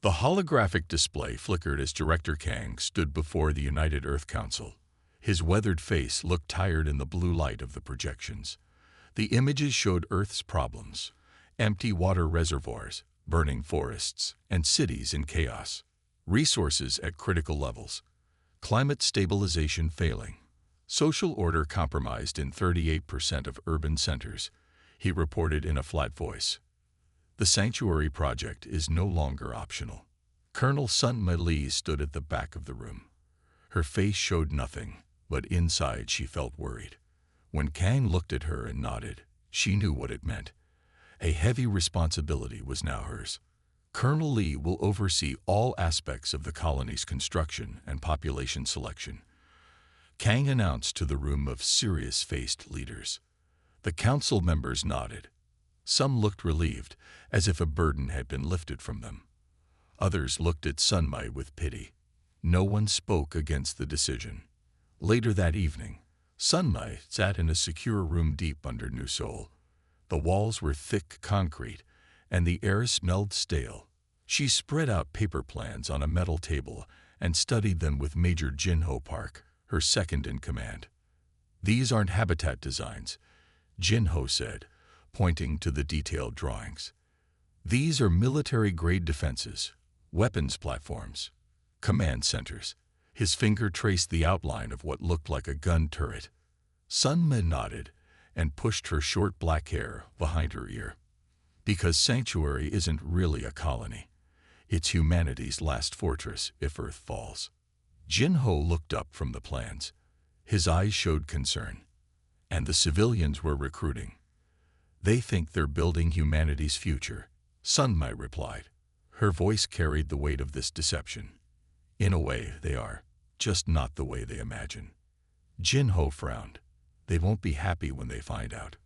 The holographic display flickered as Director Kang stood before the United Earth Council. His weathered face looked tired in the blue light of the projections. The images showed Earth's problems: empty water reservoirs, burning forests, and cities in chaos. Resources at critical levels. Climate stabilization failing. Social order compromised in 38% of urban centers, he reported in a flat voice. The Sanctuary Project is no longer optional. Colonel Sun Ma Li stood at the back of the room. Her face showed nothing, but inside she felt worried. When Kang looked at her and nodded, she knew what it meant. A heavy responsibility was now hers. Colonel Li will oversee all aspects of the colony's construction and population selection, Kang announced to the room of serious-faced leaders. The council members nodded. Some looked relieved, as if a burden had been lifted from them. Others looked at Sun Ma with pity. No one spoke against the decision. Later that evening, Sun Ma sat in a secure room deep under New Seoul. The walls were thick concrete, and the air smelled stale. She spread out paper plans on a metal table and studied them with Major Jin-ho Park, her second in command. "These aren't habitat designs," Jin-ho said, pointing to the detailed drawings. "These are military-grade defenses, weapons platforms, command centers." His finger traced the outline of what looked like a gun turret. Sun Ma nodded and pushed her short black hair behind her ear. "Because Sanctuary isn't really a colony. It's humanity's last fortress if Earth falls." Jin-ho looked up from the plans. His eyes showed concern. "And the civilians we're recruiting. They think they're building humanity's future," Sun Ma replied. Her voice carried the weight of this deception. "In a way, they are, just not the way they imagine." Jin-ho frowned. "They won't be happy when they find out.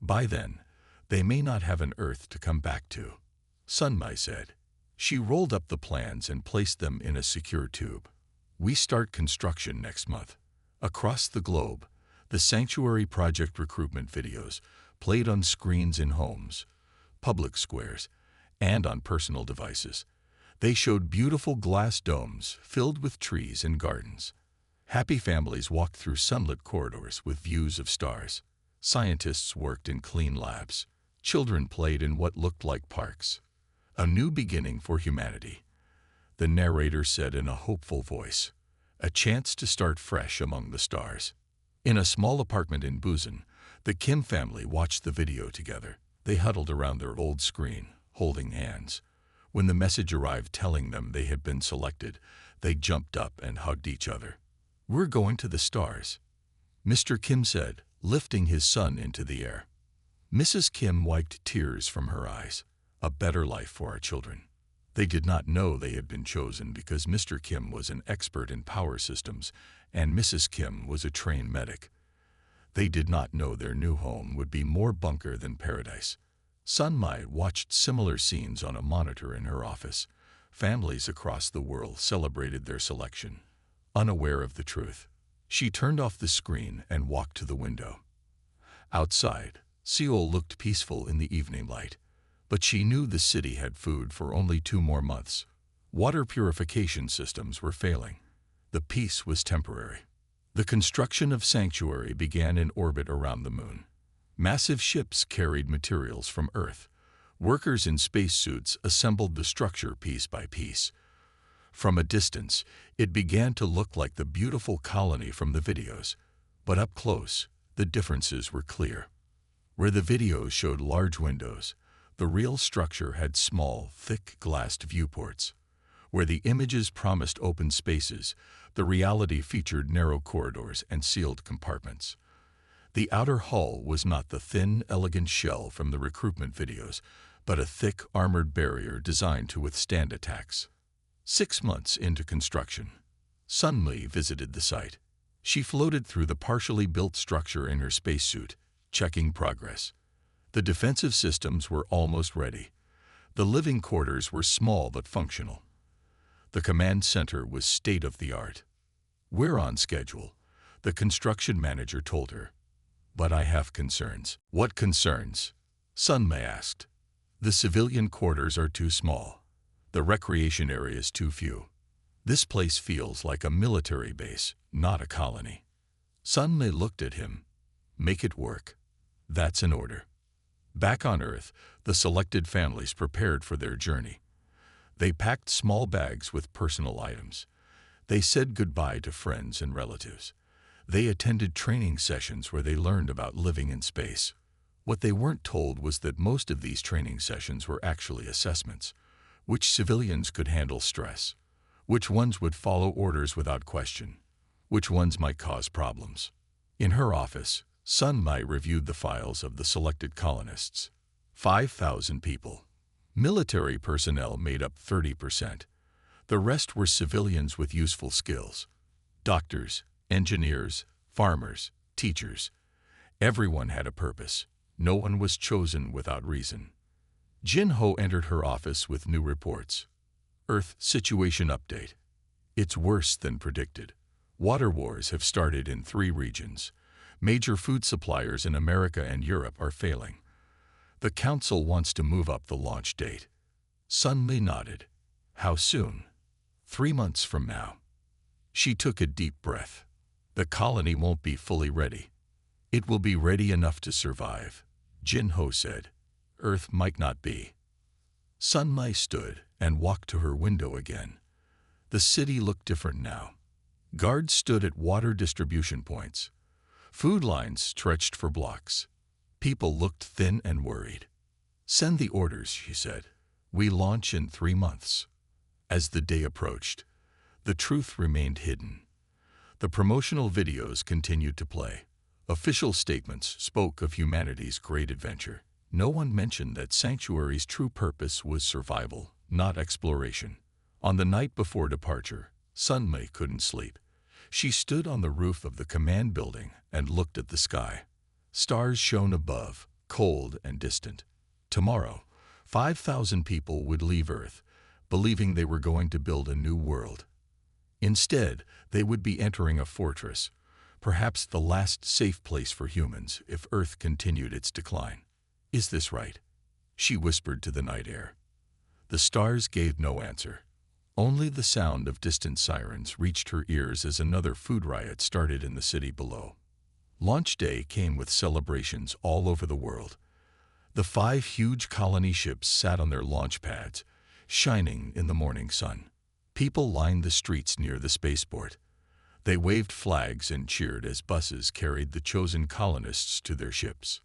By then, they may not have an Earth to come back to," Sun Ma said. She rolled up the plans and placed them in a secure tube. "We start construction next month." Across the globe, the Sanctuary Project recruitment videos played on screens in homes, public squares, and on personal devices. They showed beautiful glass domes filled with trees and gardens. Happy families walked through sunlit corridors with views of stars. Scientists worked in clean labs. Children played in what looked like parks. "A new beginning for humanity," the narrator said in a hopeful voice. "A chance to start fresh among the stars." In a small apartment in Busan, the Kim family watched the video together. They huddled around their old screen, holding hands. When the message arrived telling them they had been selected, they jumped up and hugged each other. "We're going to the stars," Mr. Kim said, lifting his son into the air. Mrs. Kim wiped tears from her eyes. "A better life for our children." They did not know they had been chosen because Mr. Kim was an expert in power systems and Mrs. Kim was a trained medic. They did not know their new home would be more bunker than paradise. Sun Ma watched similar scenes on a monitor in her office. Families across the world celebrated their selection. Unaware of the truth, she turned off the screen and walked to the window. Outside, Seoul looked peaceful in the evening light, but she knew the city had food for only 2 more months. Water purification systems were failing. The peace was temporary. The construction of Sanctuary began in orbit around the moon. Massive ships carried materials from Earth. Workers in spacesuits assembled the structure piece by piece. From a distance, it began to look like the beautiful colony from the videos, but up close, the differences were clear. Where the videos showed large windows, the real structure had small, thick glassed viewports. Where the images promised open spaces, the reality featured narrow corridors and sealed compartments. The outer hull was not the thin, elegant shell from the recruitment videos, but a thick, armored barrier designed to withstand attacks. 6 months into construction, Sun Ma visited the site. She floated through the partially built structure in her spacesuit, checking progress. The defensive systems were almost ready. The living quarters were small but functional. The command center was state-of-the-art. "We're on schedule," the construction manager told her. "But I have concerns." "What concerns?" Sun Ma asked. "The civilian quarters are too small. The recreation area is too few. This place feels like a military base, not a colony. Sunmay looked at him. Make it work. That's an order. Back on Earth, the selected families prepared for their journey. They packed small bags with personal items. They said goodbye to friends and relatives. They attended training sessions where they learned about living in space. What they weren't told was that most of these training sessions were actually assessments. Which civilians could handle stress? Which ones would follow orders without question? Which ones might cause problems? In her office, Sunmai reviewed the files of the selected colonists. 5,000 people. Military personnel made up 30%. The rest were civilians with useful skills. Doctors, engineers, farmers, teachers. Everyone had a purpose. No one was chosen without reason. Jin-Ho entered her office with new reports. Earth situation update. It's worse than predicted. Water wars have started in 3 regions. Major food suppliers in America and Europe are failing. The Council wants to move up the launch date. Sunmi nodded. How soon? 3 months from now. She took a deep breath. The colony won't be fully ready. It will be ready enough to survive, Jin-Ho said. Earth might not be. Sunmi stood and walked to her window again. The city looked different now. Guards stood at water distribution points. Food lines stretched for blocks. People looked thin and worried. Send the orders, she said. We launch in 3 months. As the day approached, the truth remained hidden. The promotional videos continued to play. Official statements spoke of humanity's great adventure. No one mentioned that Sanctuary's true purpose was survival, not exploration. On the night before departure, Sunmay couldn't sleep. She stood on the roof of the command building and looked at the sky. Stars shone above, cold and distant. Tomorrow, 5,000 people would leave Earth, believing they were going to build a new world. Instead, they would be entering a fortress, perhaps the last safe place for humans if Earth continued its decline. Is this right? She whispered to the night air. The stars gave no answer. Only the sound of distant sirens reached her ears as another food riot started in the city below. Launch day came with celebrations all over the world. The 5 huge colony ships sat on their launch pads, shining in the morning sun. People lined the streets near the spaceport. They waved flags and cheered as buses carried the chosen colonists to their ships.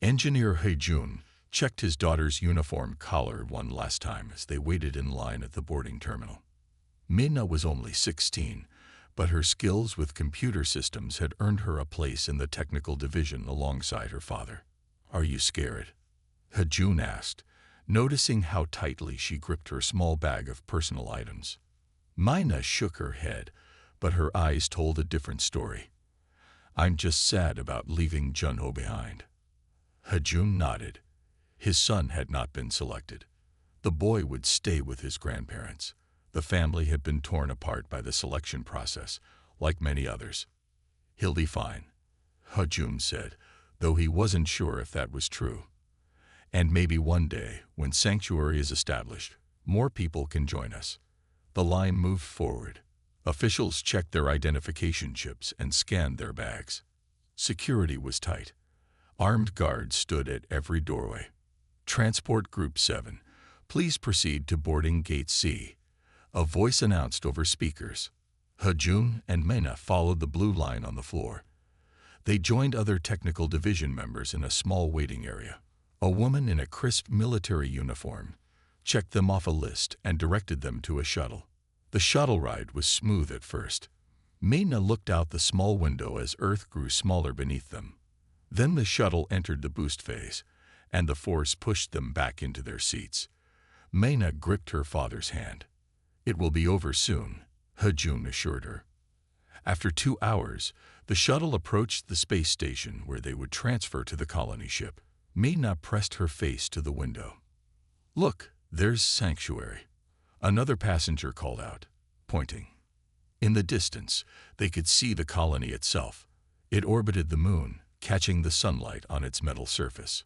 Engineer Hei-jun checked his daughter's uniform collar one last time as they waited in line at the boarding terminal. Mina was only 16, but her skills with computer systems had earned her a place in the technical division alongside her father. Are you scared? Hei-jun asked, noticing how tightly she gripped her small bag of personal items. Mina shook her head, but her eyes told a different story. I'm just sad about leaving Jun-Ho behind. Hei-jun nodded. His son had not been selected. The boy would stay with his grandparents. The family had been torn apart by the selection process, like many others. He'll be fine, Hei-jun said, though he wasn't sure if that was true. And maybe one day, when Sanctuary is established, more people can join us. The line moved forward. Officials checked their identification chips and scanned their bags. Security was tight. Armed guards stood at every doorway. Transport Group 7, please proceed to boarding Gate C. A voice announced over speakers. Hei-jun and Mena followed the blue line on the floor. They joined other technical division members in a small waiting area. A woman in a crisp military uniform checked them off a list and directed them to a shuttle. The shuttle ride was smooth at first. Mena looked out the small window as Earth grew smaller beneath them. Then the shuttle entered the boost phase, and the force pushed them back into their seats. Mena gripped her father's hand. It will be over soon, Hei-jun assured her. After 2 hours, the shuttle approached the space station where they would transfer to the colony ship. Mena pressed her face to the window. Look, there's Sanctuary. Another passenger called out, pointing. In the distance, they could see the colony itself. It orbited the moon, catching the sunlight on its metal surface.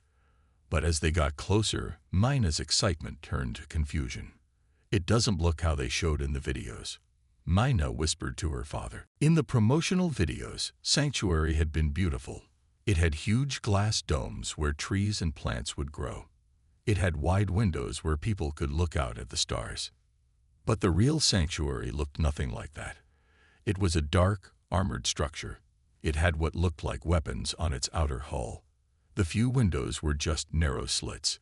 But as they got closer, Mina's excitement turned to confusion. It doesn't look how they showed in the videos, Mina whispered to her father. In the promotional videos, Sanctuary had been beautiful. It had huge glass domes where trees and plants would grow. It had wide windows where people could look out at the stars. But the real Sanctuary looked nothing like that. It was a dark, armored structure. It had what looked like weapons on its outer hull. The few windows were just narrow slits.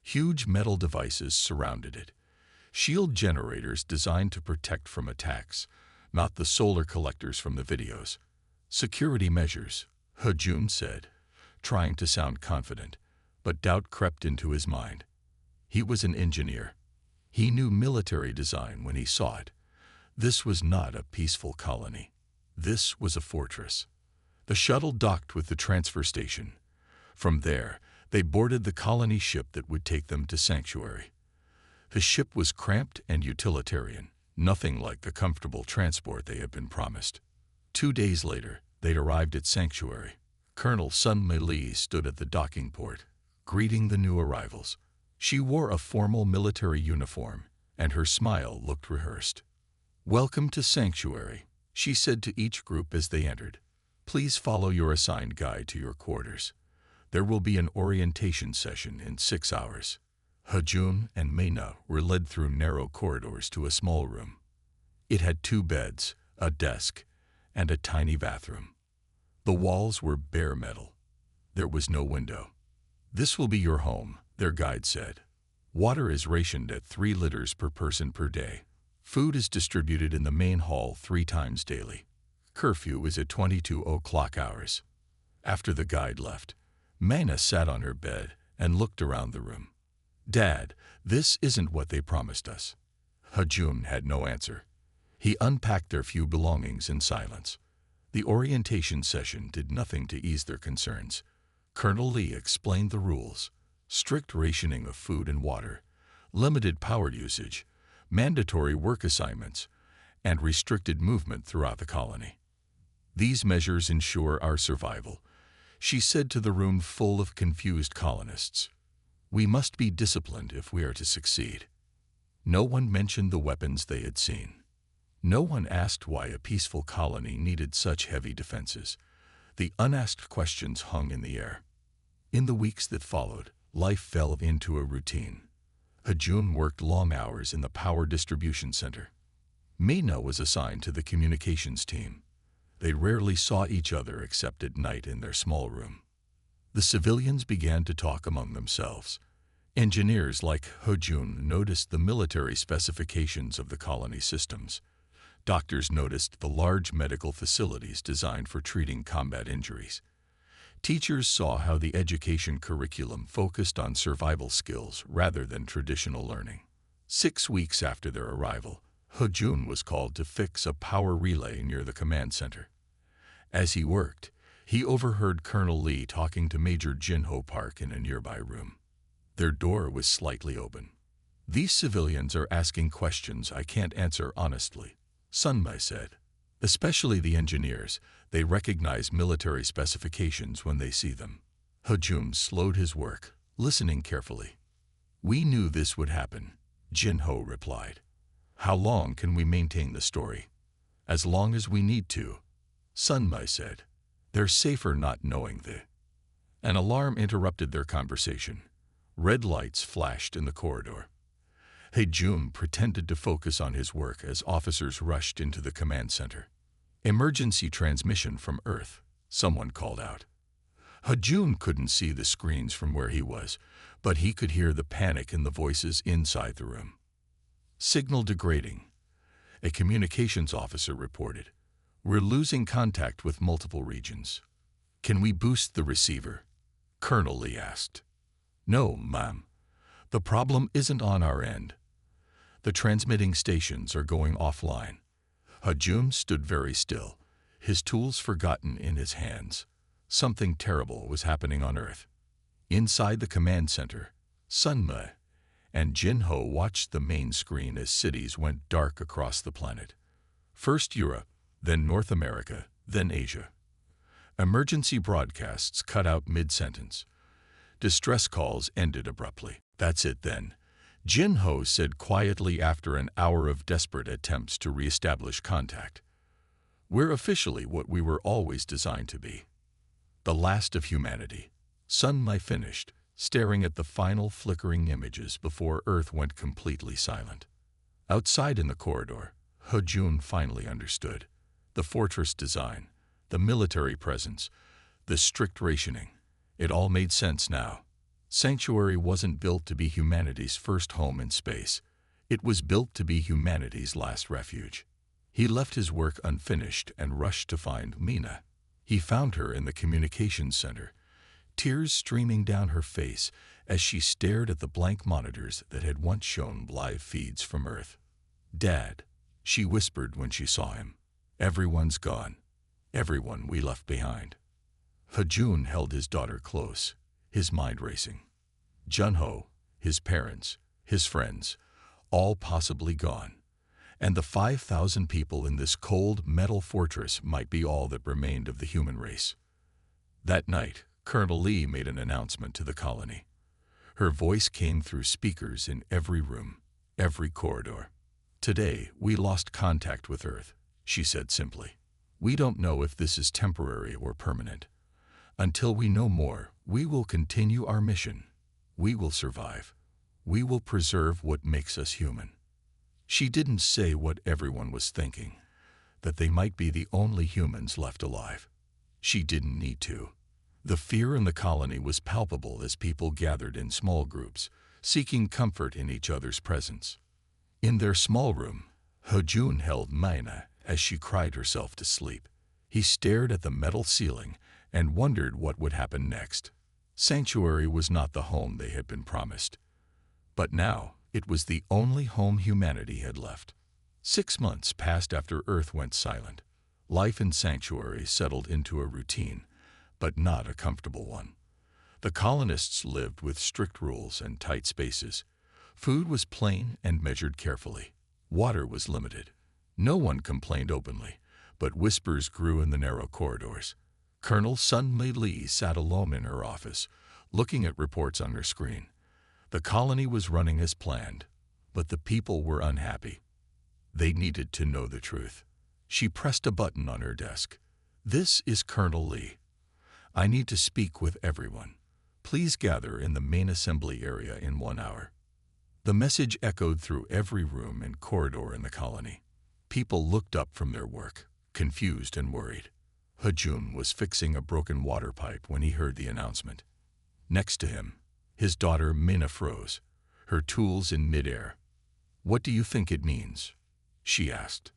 Huge metal devices surrounded it. Shield generators designed to protect from attacks, not the solar collectors from the videos. Security measures, Hejun said, trying to sound confident, but doubt crept into his mind. He was an engineer. He knew military design when he saw it. This was not a peaceful colony. This was a fortress. The shuttle docked with the transfer station. From there, they boarded the colony ship that would take them to Sanctuary. The ship was cramped and utilitarian, nothing like the comfortable transport they had been promised. 2 days later, they'd arrived at Sanctuary. Colonel Sun Mei Li stood at the docking port, greeting the new arrivals. She wore a formal military uniform, and her smile looked rehearsed. "Welcome to Sanctuary," she said to each group as they entered. "Please follow your assigned guide to your quarters. There will be an orientation session in 6 hours." Hejun and Meina were led through narrow corridors to a small room. It had 2 beds, a desk, and a tiny bathroom. The walls were bare metal. There was no window. "This will be your home," their guide said. "Water is rationed at 3 liters per person per day. Food is distributed in the main hall 3 times daily. Curfew is at 22 o'clock hours." After the guide left, Meina sat on her bed and looked around the room. "Dad, this isn't what they promised us." Hejun had no answer. He unpacked their few belongings in silence. The orientation session did nothing to ease their concerns. Colonel Li explained the rules: strict rationing of food and water, limited power usage, mandatory work assignments, and restricted movement throughout the colony. "These measures ensure our survival," she said to the room full of confused colonists. "We must be disciplined if we are to succeed." No one mentioned the weapons they had seen. No one asked why a peaceful colony needed such heavy defenses. The unasked questions hung in the air. In the weeks that followed, life fell into a routine. Hejun worked long hours in the power distribution center. Meina was assigned to the communications team. They rarely saw each other except at night in their small room. The civilians began to talk among themselves. Engineers like Hejun noticed the military specifications of the colony systems. Doctors noticed the large medical facilities designed for treating combat injuries. Teachers saw how the education curriculum focused on survival skills rather than traditional learning. 6 weeks after their arrival, Hejun was called to fix a power relay near the command center. As he worked, he overheard Colonel Li talking to Major Jinho Park in a nearby room. Their door was slightly open. "These civilians are asking questions I can't answer honestly," Sun Mei said. "Especially the engineers. They recognize military specifications when they see them." Hejun slowed his work, listening carefully. "We knew this would happen," Jinho replied. "How long can we maintain the story?" "As long as we need to," Sun Mei said. "They're safer not knowing the—" An alarm interrupted their conversation. Red lights flashed in the corridor. Hejun pretended to focus on his work as officers rushed into the command center. "Emergency transmission from Earth," someone called out. Hejun couldn't see the screens from where he was, but he could hear the panic in the voices inside the room. "Signal degrading," a communications officer reported. "We're losing contact with multiple regions." "Can we boost the receiver?" Colonel Li asked. "No, ma'am. The problem isn't on our end. The transmitting stations are going offline." Hejun stood very still, his tools forgotten in his hands. Something terrible was happening on Earth. Inside the command center, Sun Mei and Jinho watched the main screen as cities went dark across the planet. First Europe, then North America, then Asia. Emergency broadcasts cut out mid-sentence. Distress calls ended abruptly. "That's it then," Jin-Ho said quietly after an hour of desperate attempts to re-establish contact. "We're officially what we were always designed to be. The last of humanity." Sun Mai finished, staring at the final flickering images before Earth went completely silent. Outside in the corridor, He-Jun finally understood. The fortress design, the military presence, the strict rationing. It all made sense now. Sanctuary wasn't built to be humanity's first home in space. It was built to be humanity's last refuge. He left his work unfinished and rushed to find Mina. He found her in the communications center, tears streaming down her face as she stared at the blank monitors that had once shown live feeds from Earth. "Dad," she whispered when she saw him. "Everyone's gone. Everyone we left behind." He-Jun held his daughter close, his mind racing. Jun-Ho, his parents, his friends, all possibly gone. And the 5,000 people in this cold metal fortress might be all that remained of the human race. That night, Colonel Lee made an announcement to the colony. Her voice came through speakers in every room, every corridor. "Today, we lost contact with Earth," she said simply. "We don't know if this is temporary or permanent. Until we know more, we will continue our mission. We will survive. We will preserve what makes us human." She didn't say what everyone was thinking, that they might be the only humans left alive. She didn't need to. The fear in the colony was palpable as people gathered in small groups, seeking comfort in each other's presence. In their small room, He-Jun held Mina as she cried herself to sleep. He stared at the metal ceiling and wondered what would happen next. Sanctuary was not the home they had been promised. But now, it was the only home humanity had left. 6 months passed after Earth went silent. Life in Sanctuary settled into a routine, but not a comfortable one. The colonists lived with strict rules and tight spaces. Food was plain and measured carefully. Water was limited. No one complained openly, but whispers grew in the narrow corridors. Colonel Sun Mai Lee sat alone in her office, looking at reports on her screen. The colony was running as planned, but the people were unhappy. They needed to know the truth. She pressed a button on her desk. "This is Colonel Lee. I need to speak with everyone. Please gather in the main assembly area in 1 hour." The message echoed through every room and corridor in the colony. People looked up from their work, confused and worried. He-Jun was fixing a broken water pipe when he heard the announcement. Next to him, his daughter Mina froze, her tools in midair. "What do you think it means?" she asked.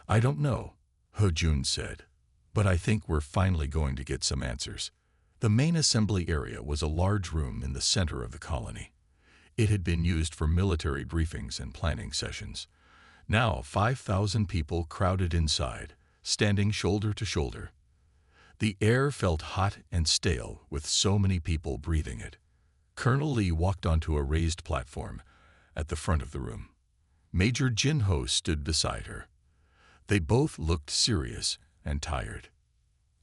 "I don't know," He-Jun said, "but I think we're finally going to get some answers." The main assembly area was a large room in the center of the colony. It had been used for military briefings and planning sessions. Now 5,000 people crowded inside, standing shoulder to shoulder. The air felt hot and stale with so many people breathing it. Colonel Lee walked onto a raised platform at the front of the room. Major Jin-Ho stood beside her. They both looked serious and tired.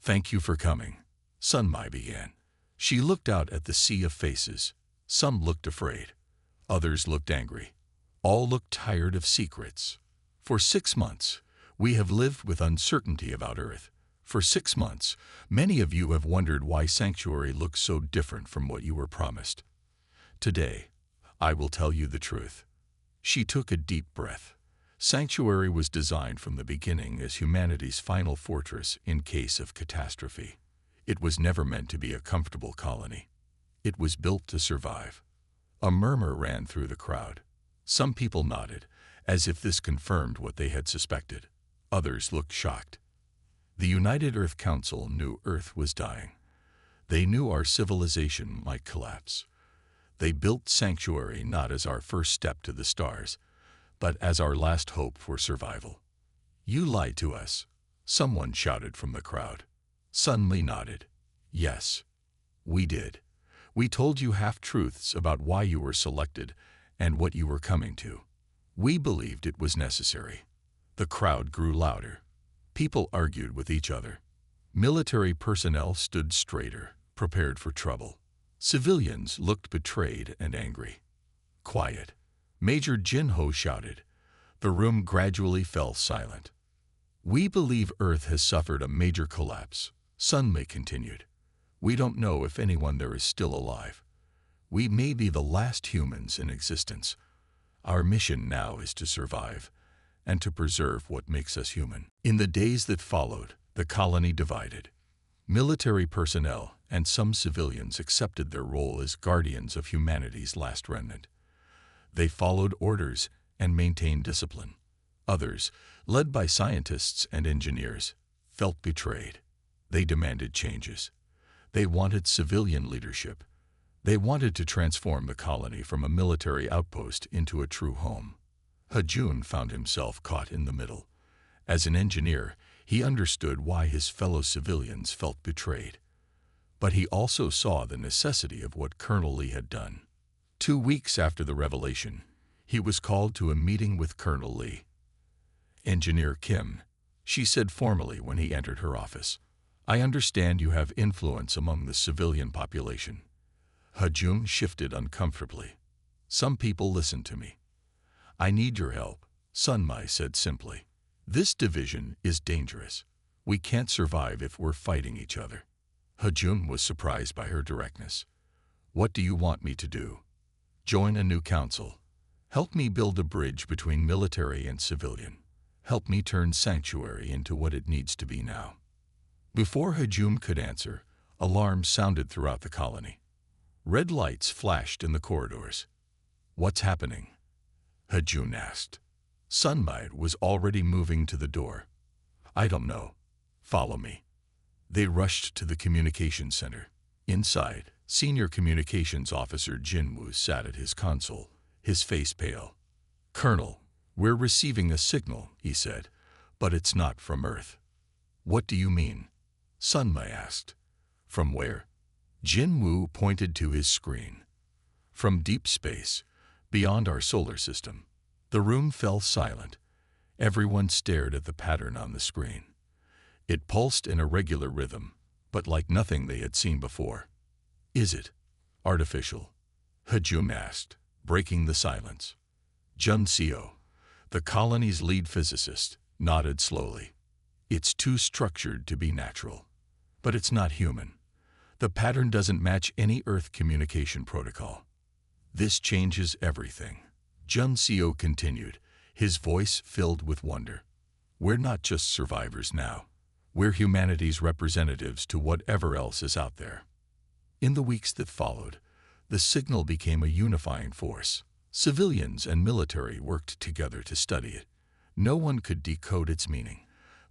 "Thank you for coming," Sun Mai began. She looked out at the sea of faces. Some looked afraid. Others looked angry. All looked tired of secrets. "For 6 months, we have lived with uncertainty about Earth. For 6 months, many of you have wondered why Sanctuary looks so different from what you were promised. Today, I will tell you the truth." She took a deep breath. Sanctuary was designed from the beginning as humanity's final fortress in case of catastrophe. It was never meant to be a comfortable colony. It was built to survive. A murmur ran through the crowd. Some people nodded, as if this confirmed what they had suspected. Others looked shocked. The United Earth Council knew Earth was dying. They knew our civilization might collapse. They built Sanctuary not as our first step to the stars, but as our last hope for survival. "You lied to us," someone shouted from the crowd. Sun Mai nodded. "Yes, we did. We told you half-truths about why you were selected and what you were coming to. We believed it was necessary." The crowd grew louder. People argued with each other. Military personnel stood straighter, prepared for trouble. Civilians looked betrayed and angry. Quiet. Major Jinho shouted. The room gradually fell silent. We believe Earth has suffered a major collapse, Sunmei continued. We don't know if anyone there is still alive. We may be the last humans in existence. Our mission now is to survive and to preserve what makes us human. In the days that followed, the colony divided. Military personnel and some civilians accepted their role as guardians of humanity's last remnant. They followed orders and maintained discipline. Others, led by scientists and engineers, felt betrayed. They demanded changes. They wanted civilian leadership. They wanted to transform the colony from a military outpost into a true home. Hajun found himself caught in the middle. As an engineer, he understood why his fellow civilians felt betrayed. But he also saw the necessity of what Colonel Lee had done. 2 weeks after the revelation, he was called to a meeting with Colonel Lee. Engineer Kim, she said formally when he entered her office, I understand you have influence among the civilian population. Hajun shifted uncomfortably. Some people listen to me. I need your help, Sunmai said simply. This division is dangerous. We can't survive if we're fighting each other. Hajun was surprised by her directness. What do you want me to do? Join a new council. Help me build a bridge between military and civilian. Help me turn Sanctuary into what it needs to be now. Before Hajun could answer, alarms sounded throughout the colony. Red lights flashed in the corridors. What's happening? Hajun asked. Sunmai was already moving to the door. I don't know. Follow me. They rushed to the communications center. Inside, Senior Communications Officer Jinwoo sat at his console, his face pale. Colonel, we're receiving a signal, he said, but it's not from Earth. What do you mean? Sunmai asked. From where? Jinwoo pointed to his screen. From deep space, beyond our solar system. The room fell silent. Everyone stared at the pattern on the screen. It pulsed in a regular rhythm, but like nothing they had seen before. Is it artificial? Hajun asked, breaking the silence. Jun Seo, the colony's lead physicist, nodded slowly. It's too structured to be natural. But it's not human. The pattern doesn't match any Earth communication protocol. This changes everything. Jun Seo continued, his voice filled with wonder. We're not just survivors now. We're humanity's representatives to whatever else is out there. In the weeks that followed, the signal became a unifying force. Civilians and military worked together to study it. No one could decode its meaning,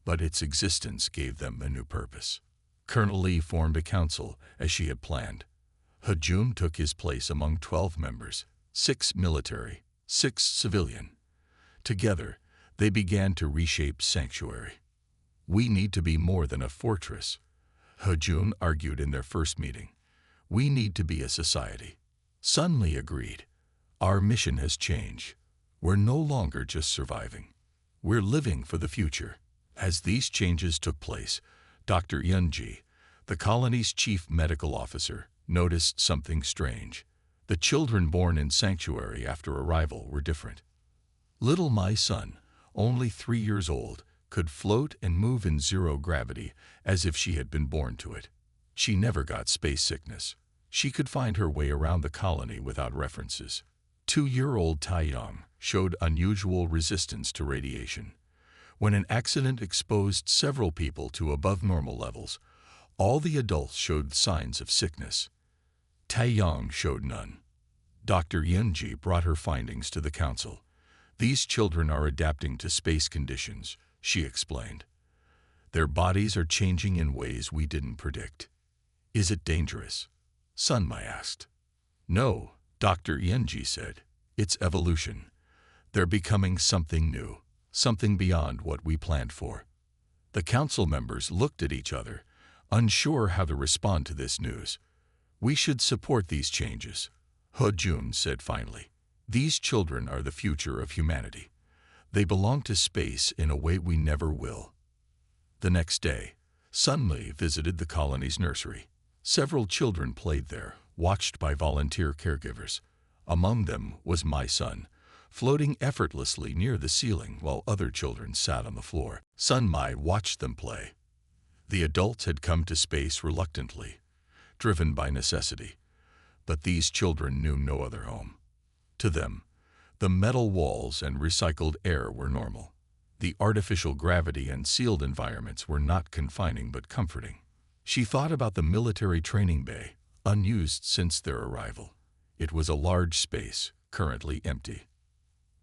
but its existence gave them a new purpose. Colonel Lee formed a council as she had planned. Hajun took his place among 12 members, 6 military, 6 civilian. Together, they began to reshape Sanctuary. We need to be more than a fortress, Hajun argued in their first meeting. We need to be a society. Sunli agreed. Our mission has changed. We're no longer just surviving. We're living for the future. As these changes took place, Dr. Yunji, the colony's chief medical officer, noticed something strange. The children born in Sanctuary after arrival were different. Little Mai Sun, only 3 years old, could float and move in zero gravity as if she had been born to it. She never got space sickness. She could find her way around the colony without references. 2-year-old Taeyong showed unusual resistance to radiation. When an accident exposed several people to above normal levels, all the adults showed signs of sickness. Taeyong showed none. Dr. Yunji brought her findings to the council. These children are adapting to space conditions, she explained. Their bodies are changing in ways we didn't predict. Is it dangerous? Sunmai asked. No, Dr. Yunji said. It's evolution. They're becoming something new, something beyond what we planned for. The council members looked at each other, unsure how to respond to this news. We should support these changes, Hojun said finally. These children are the future of humanity. They belong to space in a way we never will. The next day, Sunli visited the colony's nursery. Several children played there, watched by volunteer caregivers. Among them was Mai Sun, floating effortlessly near the ceiling while other children sat on the floor. Sun Mai watched them play. The adults had come to space reluctantly, driven by necessity, but these children knew no other home. To them, the metal walls and recycled air were normal. The artificial gravity and sealed environments were not confining but comforting. She thought about the military training bay, unused since their arrival. It was a large space, currently empty.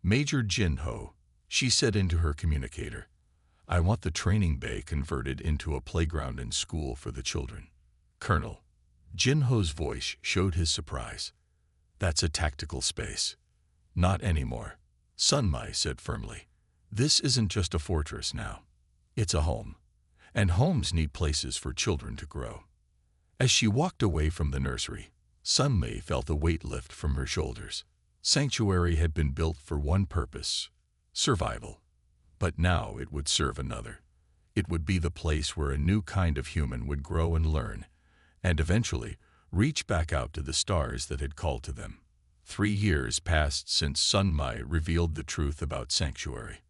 "Major Jin Ho," she said into her communicator, "I want the training bay converted into a playground and school for the children." "Colonel." Jin Ho's voice showed his surprise. "That's a tactical space." "Not anymore," Sun Mai said firmly. "This isn't just a fortress now. It's a home. And homes need places for children to grow." As she walked away from the nursery, Sun Mai felt a weight lift from her shoulders. Sanctuary had been built for one purpose: survival. But now it would serve another. It would be the place where a new kind of human would grow and learn, and eventually reach back out to the stars that had called to them. 3 years passed since Sun Mai revealed the truth about Sanctuary.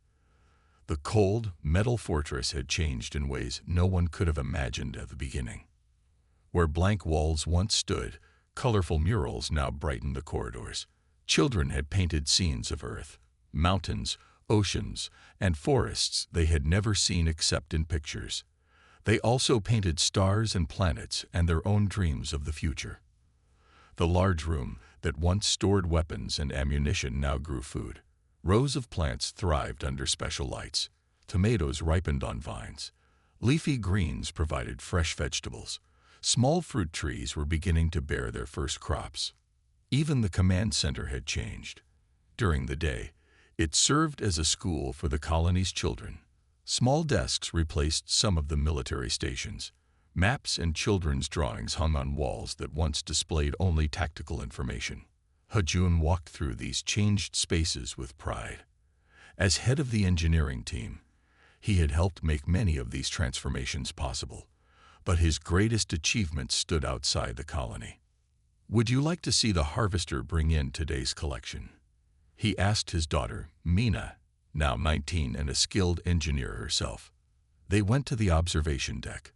The cold, metal fortress had changed in ways no one could have imagined at the beginning. Where blank walls once stood, colorful murals now brightened the corridors. Children had painted scenes of Earth, mountains, oceans, and forests they had never seen except in pictures. They also painted stars and planets and their own dreams of the future. The large room that once stored weapons and ammunition now grew food. Rows of plants thrived under special lights. Tomatoes ripened on vines. Leafy greens provided fresh vegetables. Small fruit trees were beginning to bear their first crops. Even the command center had changed. During the day, it served as a school for the colony's children. Small desks replaced some of the military stations. Maps and children's drawings hung on walls that once displayed only tactical information. Hejun walked through these changed spaces with pride. As head of the engineering team, he had helped make many of these transformations possible, but his greatest achievement stood outside the colony. "Would you like to see the harvester bring in today's collection?" he asked his daughter, Mina, now 19 and a skilled engineer herself. They went to the observation deck.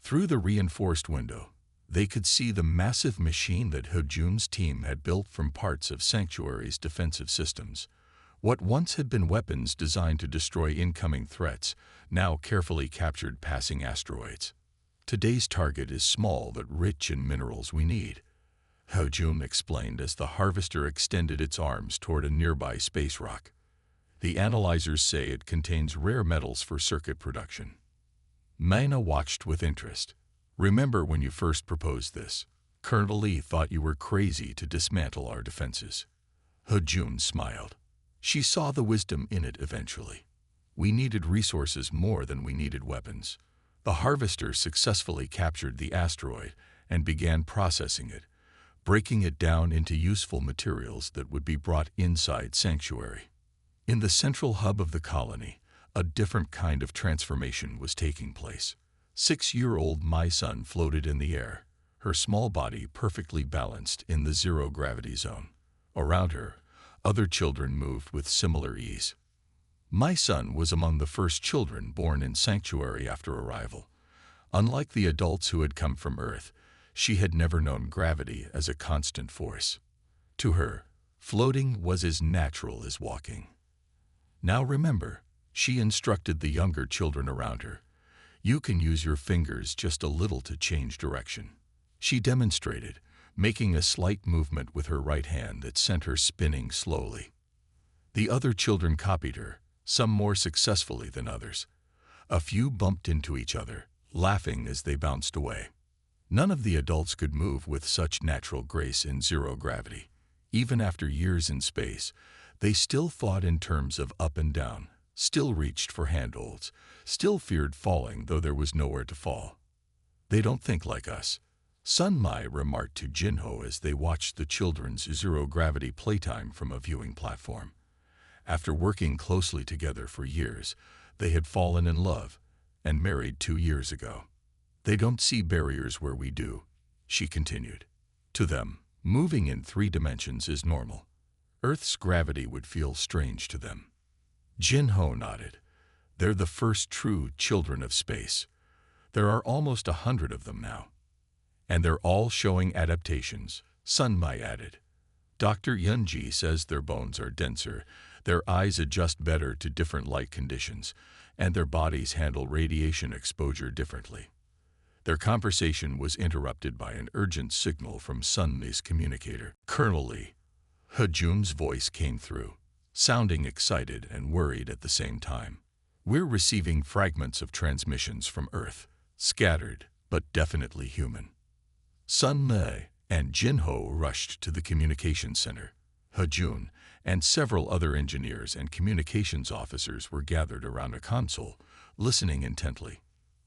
Through the reinforced window, they could see the massive machine that Hejun's team had built from parts of Sanctuary's defensive systems. What once had been weapons designed to destroy incoming threats now carefully captured passing asteroids. "Today's target is small but rich in minerals we need," Hejun explained as the harvester extended its arms toward a nearby space rock. "The analyzers say it contains rare metals for circuit production." Mina watched with interest. "Remember when you first proposed this? Colonel Lee thought you were crazy to dismantle our defenses." Hejun smiled. She saw the wisdom in it eventually. We needed resources more than we needed weapons. The harvester successfully captured the asteroid and began processing it, breaking it down into useful materials that would be brought inside Sanctuary. In the central hub of the colony, a different kind of transformation was taking place. 6-year-old Mai Sun floated in the air, her small body perfectly balanced in the zero-gravity zone. Around her, other children moved with similar ease. Mai Sun was among the first children born in Sanctuary after arrival. Unlike the adults who had come from Earth, she had never known gravity as a constant force. To her, floating was as natural as walking. "Now remember," she instructed the younger children around her, "you can use your fingers just a little to change direction." She demonstrated, making a slight movement with her right hand that sent her spinning slowly. The other children copied her, some more successfully than others. A few bumped into each other, laughing as they bounced away. None of the adults could move with such natural grace in zero gravity. Even after years in space, they still thought in terms of up and down, still reached for handholds, still feared falling though there was nowhere to fall. "They don't think like us," Sun Mai remarked to Jinho as they watched the children's zero-gravity playtime from a viewing platform. After working closely together for years, they had fallen in love and married 2 years ago. "They don't see barriers where we do," she continued. "To them, moving in 3 dimensions is normal. Earth's gravity would feel strange to them. Jin-Ho nodded. They're the first true children of space. There are almost 100 of them now. And they're all showing adaptations, Sun Mai added. Dr. Yunji says their bones are denser, their eyes adjust better to different light conditions, and their bodies handle radiation exposure differently. Their conversation was interrupted by an urgent signal from Sun Mai's communicator. Colonel Lee. Hejun's voice came through, sounding excited and worried at the same time. We're receiving fragments of transmissions from Earth, scattered, but definitely human. Sun Mai and Jin-Ho rushed to the communications center. Hejun and several other engineers and communications officers were gathered around a console, listening intently.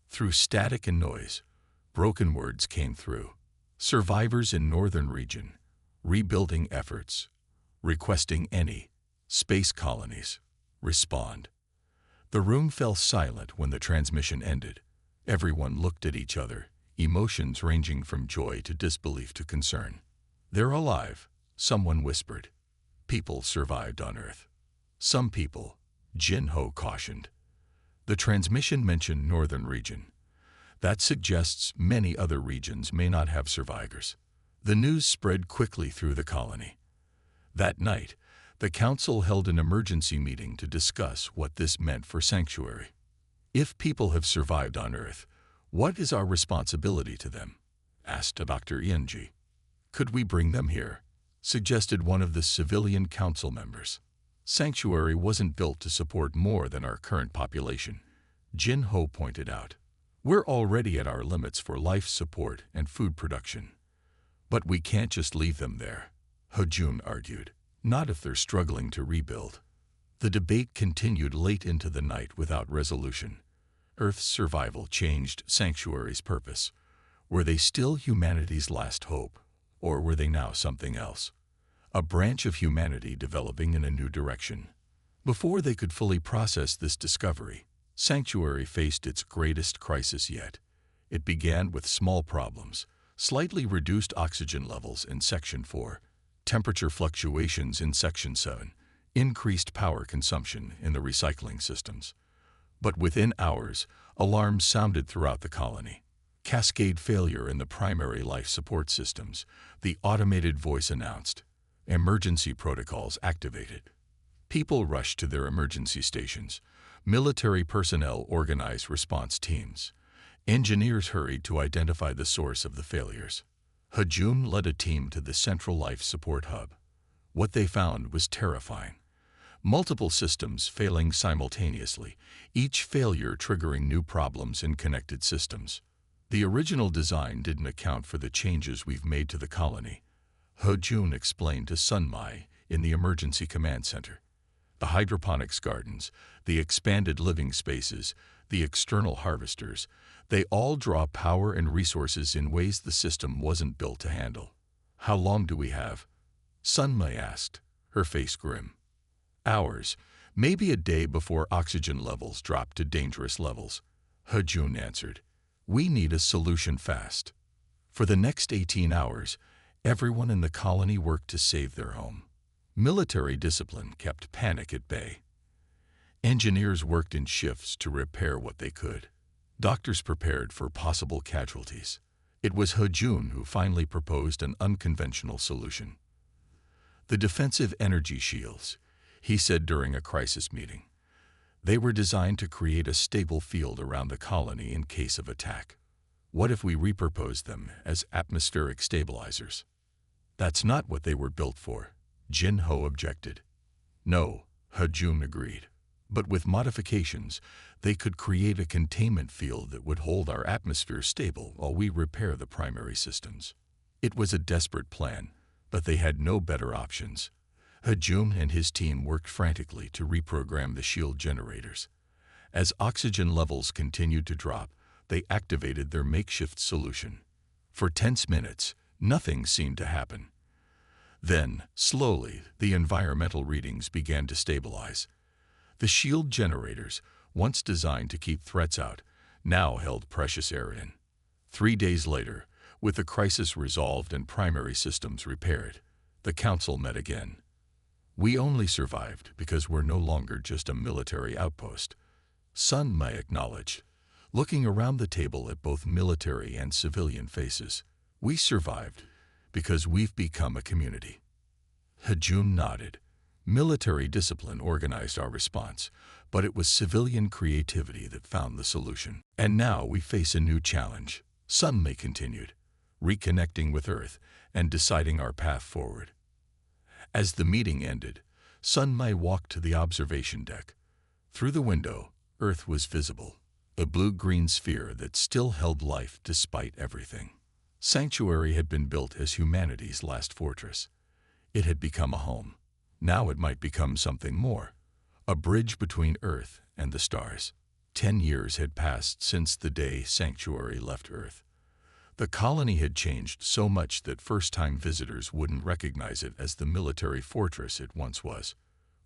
Through static and noise, broken words came through. Survivors in northern region, rebuilding efforts, requesting any space colonies, respond. The room fell silent when the transmission ended. Everyone looked at each other, emotions ranging from joy to disbelief to concern. They're alive, someone whispered. People survived on Earth. Some people, Jin-Ho cautioned. The transmission mentioned northern region. That suggests many other regions may not have survivors. The news spread quickly through the colony. That night, the council held an emergency meeting to discuss what this meant for Sanctuary. If people have survived on Earth, what is our responsibility to them? Asked Dr. Yunji. Could we bring them here? Suggested one of the civilian council members. Sanctuary wasn't built to support more than our current population, Jin-Ho pointed out. We're already at our limits for life support and food production. But we can't just leave them there, Hejun argued. Not if they're struggling to rebuild. The debate continued late into the night without resolution. Earth's survival changed Sanctuary's purpose. Were they still humanity's last hope, or were they now something else? A branch of humanity developing in a new direction. Before they could fully process this discovery, Sanctuary faced its greatest crisis yet. It began with small problems, slightly reduced oxygen levels in Section 4, temperature fluctuations in Section 7, increased power consumption in the recycling systems. But within hours, alarms sounded throughout the colony. Cascade failure in the primary life support systems, the automated voice announced. Emergency protocols activated. People rushed to their emergency stations. Military personnel organized response teams. Engineers hurried to identify the source of the failures. Hejun led a team to the central life support hub. What they found was terrifying. Multiple systems failing simultaneously, each failure triggering new problems in connected systems. The original design didn't account for the changes we've made to the colony, Hejun explained to Sun Mai in the emergency command center. The hydroponics gardens, the expanded living spaces, the external harvesters, they all draw power and resources in ways the system wasn't built to handle. How long do we have? Sun Mai asked, her face grim. Hours, maybe a day before oxygen levels drop to dangerous levels, Hejun answered. We need a solution fast. For the next 18 hours, everyone in the colony worked to save their home. Military discipline kept panic at bay. Engineers worked in shifts to repair what they could. Doctors prepared for possible casualties. It was Hejun who finally proposed an unconventional solution. The defensive energy shields, he said during a crisis meeting. They were designed to create a stable field around the colony in case of attack. What if we repurposed them as atmospheric stabilizers? That's not what they were built for, Jin-Ho objected. No, Hejun agreed. But with modifications, they could create a containment field that would hold our atmosphere stable while we repair the primary systems. It was a desperate plan, but they had no better options. Hejun and his team worked frantically to reprogram the shield generators. As oxygen levels continued to drop, they activated their makeshift solution. For tense minutes, nothing seemed to happen. Then, slowly, the environmental readings began to stabilize. The shield generators, once designed to keep threats out, now held precious air in. 3 days later, with the crisis resolved and primary systems repaired, the council met again. We only survived because we're no longer just a military outpost, Sun Mai acknowledged, looking around the table at both military and civilian faces. We survived because we've become a community. Hajun nodded. Military discipline organized our response, but it was civilian creativity that found the solution. And now we face a new challenge, Sun Mai continued, reconnecting with Earth and deciding our path forward. As the meeting ended, Sun Mai walked to the observation deck. Through the window, Earth was visible, a blue-green sphere that still held life despite everything. Sanctuary had been built as humanity's last fortress. It had become a home. Now it might become something more, a bridge between Earth and the stars. 10 years had passed since the day Sanctuary left Earth. The colony had changed so much that first-time visitors wouldn't recognize it as the military fortress it once was.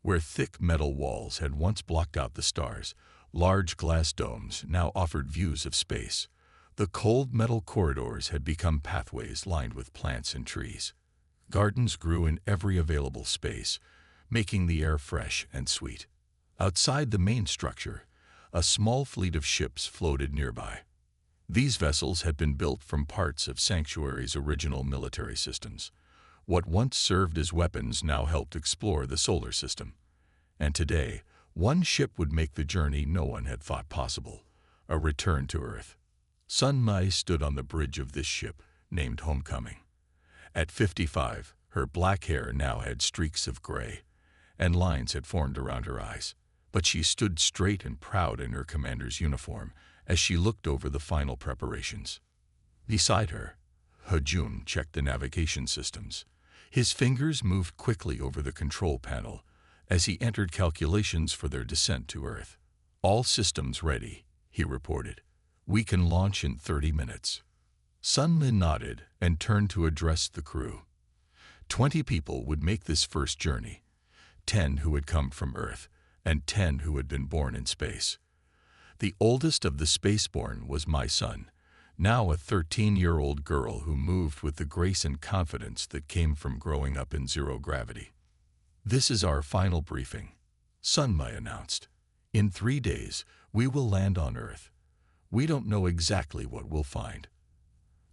Where thick metal walls had once blocked out the stars, large glass domes now offered views of space. The cold metal corridors had become pathways lined with plants and trees. Gardens grew in every available space, making the air fresh and sweet. Outside the main structure, a small fleet of ships floated nearby. These vessels had been built from parts of Sanctuary's original military systems. What once served as weapons now helped explore the solar system. And today, one ship would make the journey no one had thought possible, a return to Earth. Sun Mai stood on the bridge of this ship, named Homecoming. At 55, her black hair now had streaks of gray, and lines had formed around her eyes. But she stood straight and proud in her commander's uniform as she looked over the final preparations. Beside her, Hajun checked the navigation systems. His fingers moved quickly over the control panel as he entered calculations for their descent to Earth. All systems ready, he reported. We can launch in 30 minutes. Sun Mai nodded and turned to address the crew. 20 people would make this first journey, 10 who had come from Earth, and 10 who had been born in space. The oldest of the spaceborn was my son, now a 13-year-old girl who moved with the grace and confidence that came from growing up in zero gravity. This is our final briefing, Sun Mai announced. In 3 days, we will land on Earth. We don't know exactly what we'll find.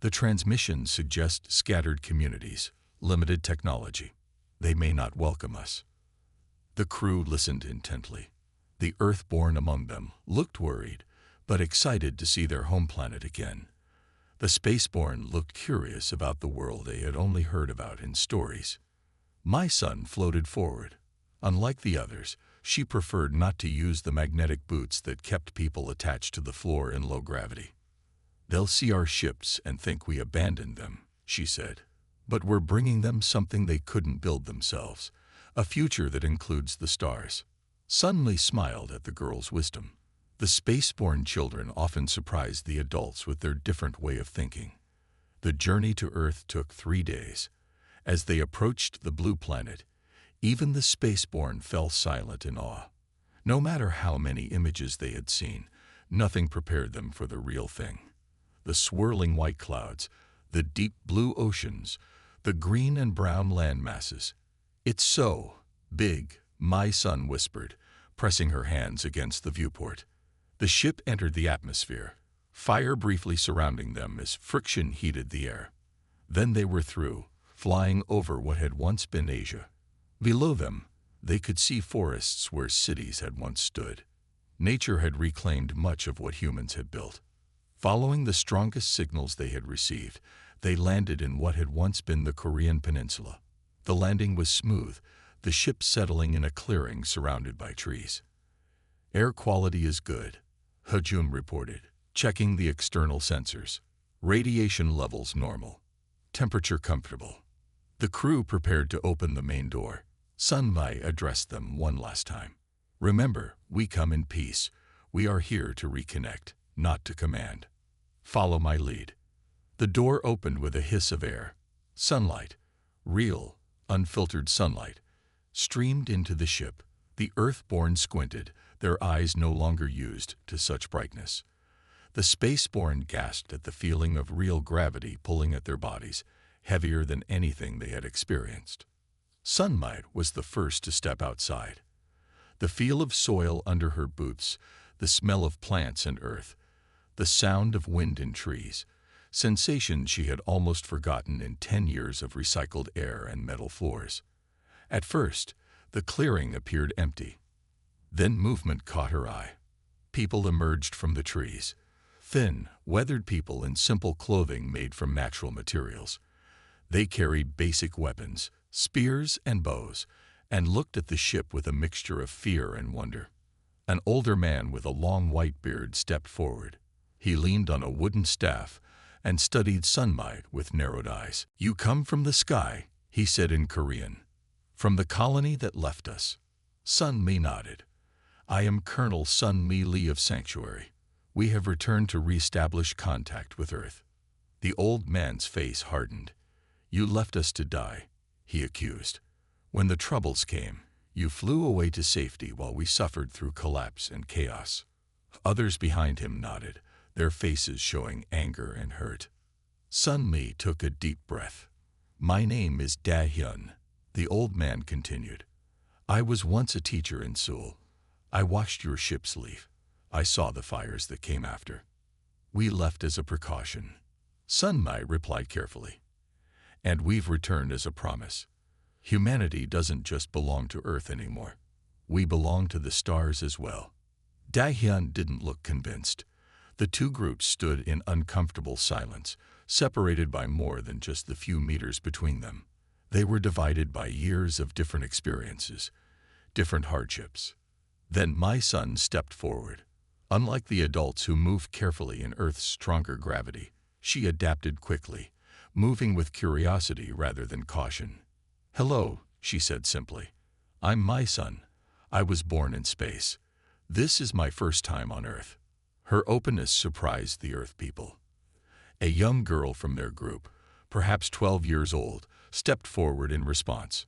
The transmissions suggest scattered communities, limited technology. They may not welcome us. The crew listened intently. The Earthborn among them looked worried, but excited to see their home planet again. The Spaceborn looked curious about the world they had only heard about in stories. My son floated forward. Unlike the others, she preferred not to use the magnetic boots that kept people attached to the floor in low gravity. They'll see our ships and think we abandoned them, she said. But we're bringing them something they couldn't build themselves, a future that includes the stars. Sun Mai smiled at the girl's wisdom. The spaceborn children often surprised the adults with their different way of thinking. The journey to Earth took 3 days. As they approached the blue planet, even the spaceborn fell silent in awe. No matter how many images they had seen, nothing prepared them for the real thing. The swirling white clouds, the deep blue oceans, the green and brown land masses. It's so big, my son whispered, pressing her hands against the viewport. The ship entered the atmosphere, fire briefly surrounding them as friction heated the air. Then they were through, flying over what had once been Asia. Below them, they could see forests where cities had once stood. Nature had reclaimed much of what humans had built. Following the strongest signals they had received, they landed in what had once been the Korean peninsula. The landing was smooth, the ship settling in a clearing surrounded by trees. Air quality is good, Hajun reported, checking the external sensors. Radiation levels normal. Temperature comfortable. The crew prepared to open the main door. Sun Mai addressed them one last time. Remember, we come in peace. We are here to reconnect, not to command. Follow my lead. The door opened with a hiss of air. Sunlight, real, unfiltered sunlight, streamed into the ship. The Earthborn squinted, their eyes no longer used to such brightness. The Spaceborn gasped at the feeling of real gravity pulling at their bodies, heavier than anything they had experienced. Sunlight was the first to step outside. The feel of soil under her boots, the smell of plants and earth, the sound of wind in trees, sensations she had almost forgotten in 10 years of recycled air and metal floors. At first, the clearing appeared empty. Then movement caught her eye. People emerged from the trees. Thin, weathered people in simple clothing made from natural materials. They carried basic weapons, spears and bows, and looked at the ship with a mixture of fear and wonder. An older man with a long white beard stepped forward. He leaned on a wooden staff and studied sunlight with narrowed eyes. "You come from the sky," he said in Korean. "From the colony that left us." Sun Mi nodded. "I am Colonel Sun Mi Lee of Sanctuary. We have returned to re-establish contact with Earth." The old man's face hardened. "You left us to die," he accused. "When the troubles came, you flew away to safety while we suffered through collapse and chaos." Others behind him nodded, their faces showing anger and hurt. Sun Mi took a deep breath. "My name is Da Hyun," the old man continued. "I was once a teacher in Seoul. I watched your ships leave. I saw the fires that came after. We left as a precaution." Sun Mi replied carefully. "And we've returned as a promise. Humanity doesn't just belong to Earth anymore. We belong to the stars as well." Da Hyun didn't look convinced. The two groups stood in uncomfortable silence, separated by more than just the few meters between them. They were divided by years of different experiences, different hardships. Then my son stepped forward. Unlike the adults who moved carefully in Earth's stronger gravity, she adapted quickly, moving with curiosity rather than caution. "Hello," she said simply. "I'm my son. I was born in space. This is my first time on Earth." Her openness surprised the Earth people. A young girl from their group, perhaps 12 years old, stepped forward in response.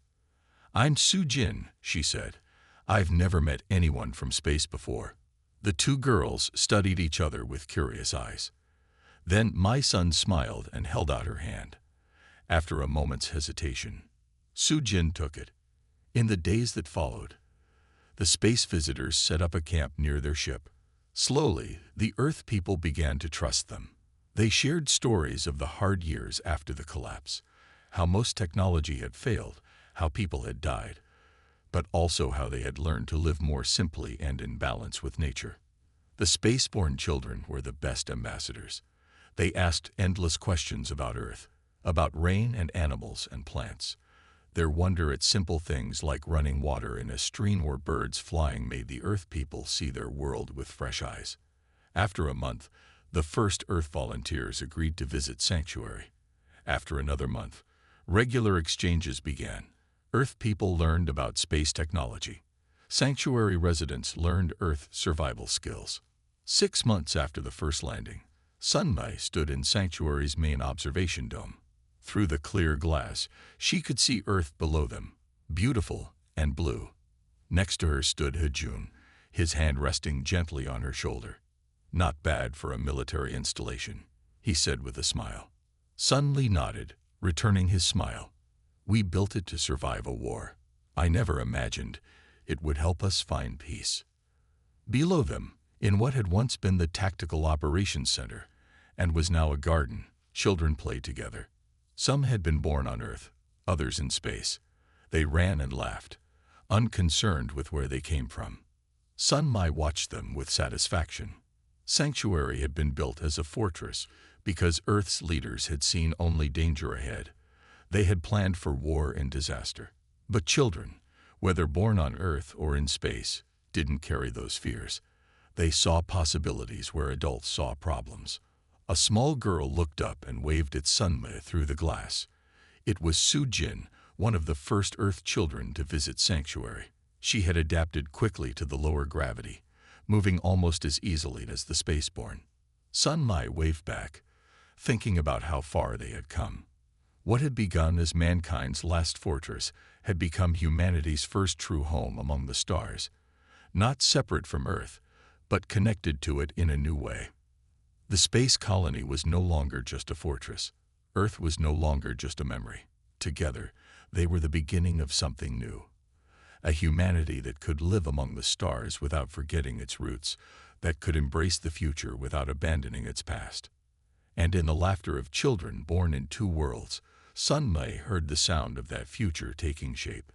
"I'm Soo Jin," she said. "I've never met anyone from space before." The two girls studied each other with curious eyes. Then my son smiled and held out her hand. After a moment's hesitation, Soo Jin took it. In the days that followed, the space visitors set up a camp near their ship. Slowly, the Earth people began to trust them. They shared stories of the hard years after the collapse, how most technology had failed, how people had died, but also how they had learned to live more simply and in balance with nature. The spaceborne children were the best ambassadors. They asked endless questions about Earth, about rain and animals and plants. Their wonder at simple things like running water in a stream or birds flying made the Earth people see their world with fresh eyes. After a month, the first Earth volunteers agreed to visit Sanctuary. After another month, regular exchanges began. Earth people learned about space technology. Sanctuary residents learned Earth survival skills. 6 months after the first landing, Sunmi stood in Sanctuary's main observation dome. Through the clear glass, she could see Earth below them, beautiful and blue. Next to her stood Hajun, his hand resting gently on her shoulder. "Not bad for a military installation," he said with a smile. Sun Li nodded, returning his smile. "We built it to survive a war. I never imagined it would help us find peace." Below them, in what had once been the Tactical Operations Center, and was now a garden, children played together. Some had been born on Earth, others in space. They ran and laughed, unconcerned with where they came from. Sun Mi watched them with satisfaction. Sanctuary had been built as a fortress because Earth's leaders had seen only danger ahead. They had planned for war and disaster. But children, whether born on Earth or in space, didn't carry those fears. They saw possibilities where adults saw problems. A small girl looked up and waved at Sunmi through the glass. It was Soo Jin, one of the first Earth children to visit Sanctuary. She had adapted quickly to the lower gravity, moving almost as easily as the spaceborne. Sun Mi waved back, thinking about how far they had come. What had begun as mankind's last fortress had become humanity's first true home among the stars, not separate from Earth, but connected to it in a new way. The space colony was no longer just a fortress. Earth was no longer just a memory. Together, They were the beginning of something new. A humanity that could live among the stars without forgetting its roots, that could embrace the future without abandoning its past. And in the laughter of children born in two worlds, Sun Mei heard the sound of that future taking shape.